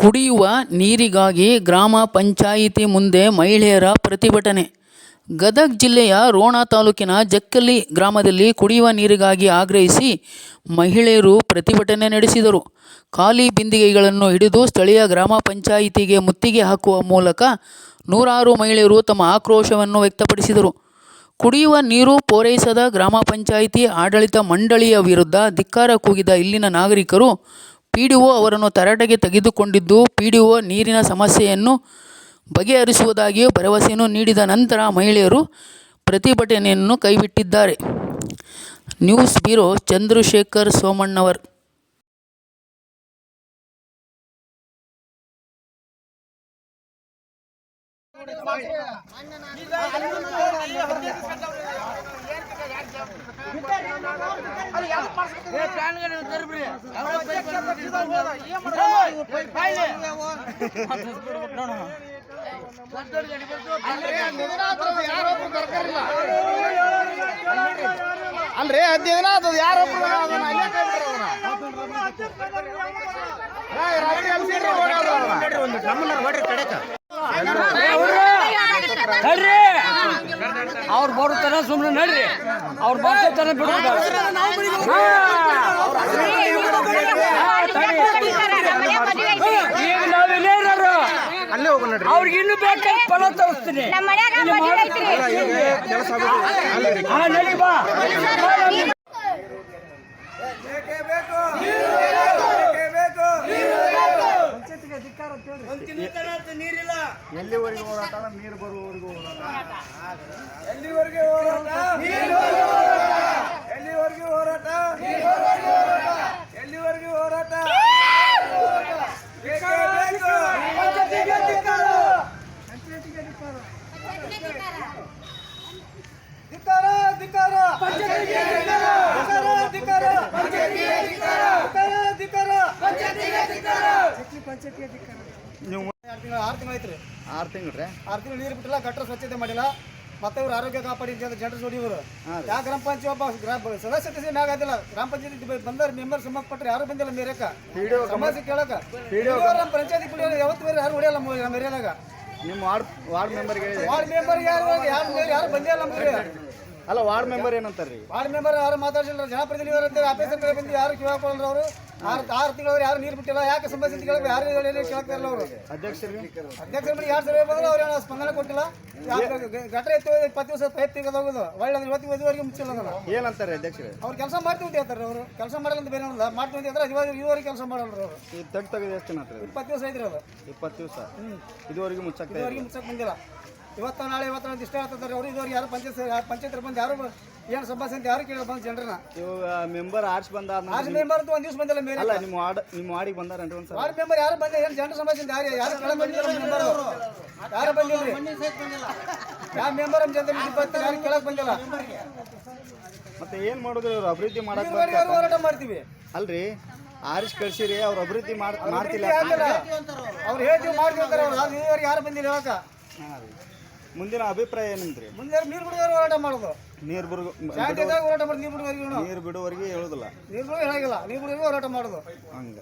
ಕುಡಿಯುವ ನೀರಿಗಾಗಿ ಗ್ರಾಮ ಪಂಚಾಯಿತಿ ಮುಂದೆ ಮಹಿಳೆಯರ ಪ್ರತಿಭಟನೆ. ಗದಗ ಜಿಲ್ಲೆಯ ರೋಣ ತಾಲೂಕಿನ ಜಕ್ಕಲಿ ಗ್ರಾಮದಲ್ಲಿ ಕುಡಿಯುವ ನೀರಿಗಾಗಿ ಆಗ್ರಹಿಸಿ ಮಹಿಳೆಯರು ಪ್ರತಿಭಟನೆ ನಡೆಸಿದರು. ಖಾಲಿ ಬಿಂದಿಗೆಗಳನ್ನು ಹಿಡಿದು ಸ್ಥಳೀಯ ಗ್ರಾಮ ಪಂಚಾಯಿತಿಗೆ ಮುತ್ತಿಗೆ ಹಾಕುವ ಮೂಲಕ ನೂರಾರು ಮಹಿಳೆಯರು ತಮ್ಮ ಆಕ್ರೋಶವನ್ನು ವ್ಯಕ್ತಪಡಿಸಿದರು. ಕುಡಿಯುವ ನೀರು ಪೂರೈಸದ ಗ್ರಾಮ ಪಂಚಾಯಿತಿ ಆಡಳಿತ ಮಂಡಳಿಯ ವಿರುದ್ಧ ಧಿಕ್ಕಾರ ಕೂಗಿದ ಇಲ್ಲಿನ ನಾಗರಿಕರು ಪಿಡಿಒ ಅವರನ್ನು ತರಾಟೆಗೆ ತೆಗೆದುಕೊಂಡಿದ್ದು, ಪಿಡಿಒ ನೀರಿನ ಸಮಸ್ಯೆಯನ್ನು ಬಗೆಹರಿಸುವುದಾಗಿ ಭರವಸೆಯನ್ನು ನೀಡಿದ ನಂತರ ಮಹಿಳೆಯರು ಪ್ರತಿಭಟನೆಯನ್ನು ಕೈಬಿಟ್ಟಿದ್ದಾರೆ. News bureau Chandrashekhar Somannavar. ಅಲ್ರಿ 10 ದಿನ ಅದು ಯಾರೊಬ್ರು ಅವ್ರು ಬರುತ್ತಾರ ಸುಮ್ಮನೆ ನಡ್ರಿ, ಅವ್ರು ಬರ್ತಾರ ಬಿಡ್ತಾರೆ. ಈಗ ನಾವಿಲ್ಲೇನಾರು ಅವ್ರಿಗೆ ಇನ್ನೂ ಬೇಕಾದ ಫಲ ತೋರಿಸ್ತೀನಿ. ನಡಿ ಬಾ. ಎಲ್ಲಿವರೆಗೂ ಹೋರಾಟ? ನೀರು ಬರುವವರೆಗೂ ಹೋರಾಟ. ಎಲ್ಲಿವರೆಗೆ ಹೋರಾಟ? ಎಲ್ಲಿವರೆಗೂ ಹೋರಾಟ? ಎಲ್ಲಿವರೆಗೂ ಹೋರಾಟ? ನೀವು 6 ತಿಂಗಳು ಐತ್ರಿ. 6 ತಿಂಗಳು ರೀ? 6 ತಿಂಗಳು ನೀರು ಬಿಟ್ಟಿಲ್ಲ, ಗಟ್ಟರ ಸ್ವಚ್ಛತೆ ಮಾಡಿಲ್ಲ. ಮತ್ತೆ ಇವ್ರು ಆರೋಗ್ಯ ಕಾಪಾಡಿ ಜನರು ಜೋಡಿ ಇವರು ಯಾವ ಗ್ರಾಮ ಪಂಚಾಯತ್ ಒಬ್ಬ ಸದಸ್ಯತೆ ಮ್ಯಾಗ ಆದಿಲ್ಲ. ಗ್ರಾಮ ಪಂಚಾಯತಿ ಬಂದವ್ರ ಮೆಂಬರ್ ಸಂಬಂಧಪಟ್ಟರೆ ಯಾರು ಬಂದಿಲ್ಲ ಮೇರೆಕ ಸಮಸ್ಯೆ ಕೇಳಕ. ನಮ್ಮ ಪಂಚಾಯತಿ ಕುಡಿಯೋರು ಯಾವತ್ತು ಬೇರೆ ಯಾರು ಹೊಡಿಯಲ್ಲ ನಮ್ಮ ಏರಿಯಾದಾಗ. ನಿಮ್ಮ ವಾರ್ಡ್ ಮೆಂಬರ್ಗೆ ಯಾರು ಬಂದೇ ಇಲ್ಲ ನಮ್ಗೆ. ಅಲ್ಲ, ವಾರ್ಡ್ ಮೆಂಬರ್ ಏನಂತಾರ್ರಿ? ವಾರ್ಡ್ ಮೆಂಬರ್ ಯಾರು ಮಾತಾಡ್ಸಿಲ್ಲ. ಜನಪ್ರತಿನಿಧಿಗಳು ಆಫೀಸರ್ ಕಡೆ ಬಂದು ಯಾರು ಕಿವಾಕೊಳ್ಳರು. ಅವರು 6 ತಿಂಗಳು ಯಾರು ನೀರು ಬಿಟ್ಟಿಲ್ಲ. ಯಾಕೆ ಸಮಸ್ಯೆ ಅಂತ ಕೇಳಬೇಕು, ಯಾರು ಕೇಳ್ತಾ ಇಲ್ಲ ಅವರು. ಅಧ್ಯಕ್ಷರ ಬಳಿ 2 ಸರಿ ಬಂದ್ರೆ ಅವ್ರು ಏನೋ ಸ್ಪಂದನೆ ಕೊಟ್ಟಿಲ್ಲ. ಗಟ್ರ ಎತ್ತು 20 ದಿವಸ ಪೈಪ್ ತೆಗೆದು ಹೋಗೋದು ಒಳ್ಳೆ ಇವತ್ತಿವರೆಗೆ ಮುಚ್ಚಿಲ್ಲ. ಏನಂತಾರೆ ಅಧ್ಯಕ್ಷರು? ಅವ್ರು ಕೆಲಸ ಮಾಡ್ತೀವಿ ಹೇಳ್ತಾರೆ. ಅವರು ಕೆಲಸ ಮಾಡಲ್ಲ ಅಂತ ಬೇರೆ ಇಲ್ಲ, ಮಾಡ್ತೀವಿ ಅಂತ ಹೇಳ್ತಾರೆ. ಇದುವರೆಗೆ ಕೆಲಸ ಮಾಡಲ್ಲ ಅವರು. ಈ ತೆಗೆದು ಎಷ್ಟು ದಿನ? 20 ದಿವಸ ಐತ್ರಿ ಅದು. 20 ದಿವಸ ಇದುವರೆಗೂ ಮುಚ್ಚಕ್ಕೆ ಬಂದಿಲ್ಲ. ಇವತ್ತು ನಾಳೆ ಇಷ್ಟ ಆಗ್ತಾರೆ ಅವರು. ಇದುವರೆಗೆ ಯಾರು ಪಂಚಾಯತ್ ಬಂದು ಯಾರು ಏನು ಸಮಸ್ಯೆ ಅಂತ ಯಾರು ಕೇಳಿ ಬಂದು ಜನರನ್ನ. ಇವಾಗ ಮೆಂಬರ್ ಆರ್ಸ್ ಬಂದ ಮೆಂಬರ್ ಅಂತ 1 ದಿವಸ ಬಂದಿಲ್ಲ ಮೇಲೆ. ಅಲ್ಲ, ನಿಮ್ಮ ವಾರ್ಡಿಗೆ ಬಂದಾರೇನ್ರಿ ಒಂದ್ಸಲ? ವಾರ್ಡ್ ಮೆಂಬರ್ ಯಾರು ಬಂದ ಏನು ಜನರ ಸಮಸ್ಯೆ ಅಂತ ಯಾರು ಕೆಳಗೆ ಬಂದಿಲ್ಲ. ಮೆಂಬರ್ ಯಾರು ಬಂದಿಲ್ಲ. ಯಾವ ಮೆಂಬರ್ ಜನತೆ ಯಾರು ಕೆಳಗೆ ಬಂದಿಲ್ಲ. ಮತ್ತೆ ಏನ್ ಮಾಡಿದ್ರು ಇವ್ರು? ಅಭಿವೃದ್ಧಿ ಮಾಡಕ್ ಹೋರಾಟ ಮಾಡ್ತೀವಿ. ಅಲ್ರಿ, ಆರಿಸ್ ಕಳ್ಸಿರಿ, ಅವ್ರು ಅಭಿವೃದ್ಧಿ ಮಾಡ್ತಿಲ್ಲ. ಅವ್ರು ಹೇಳ್ತೀವಿ ಮಾಡ್ತೀವಿ ಅಂತಾರೆ. ಅವ್ರು ಇದುವರೆಗೆ ಯಾರು ಬಂದಿಲ್ಲ. ಇವಾಗ ಮುಂದಿನ ಅಭಿಪ್ರಾಯ ಏನಂತ್ರಿ? ಮುಂದೆ ನೀರು ಬಿಡುವವರೆಗೆ ಹೋರಾಟ ಮಾಡೋದು. ನೀರು ಹೋರಾಟ ಮಾಡಿ ನೀರು ಬಿಡುವವರೆಗೆ ಬಿಡುವವರೆಗೆ ಹೇಳುದಿಲ್ಲ. ನೀರು ಬಿಡುವ ಹೇಳಾಗಿಲ್ಲ. ನೀರು ಬಿಡುವವರೆಗೆ ಹೋರಾಟ ಮಾಡೋದು. ಹಂಗ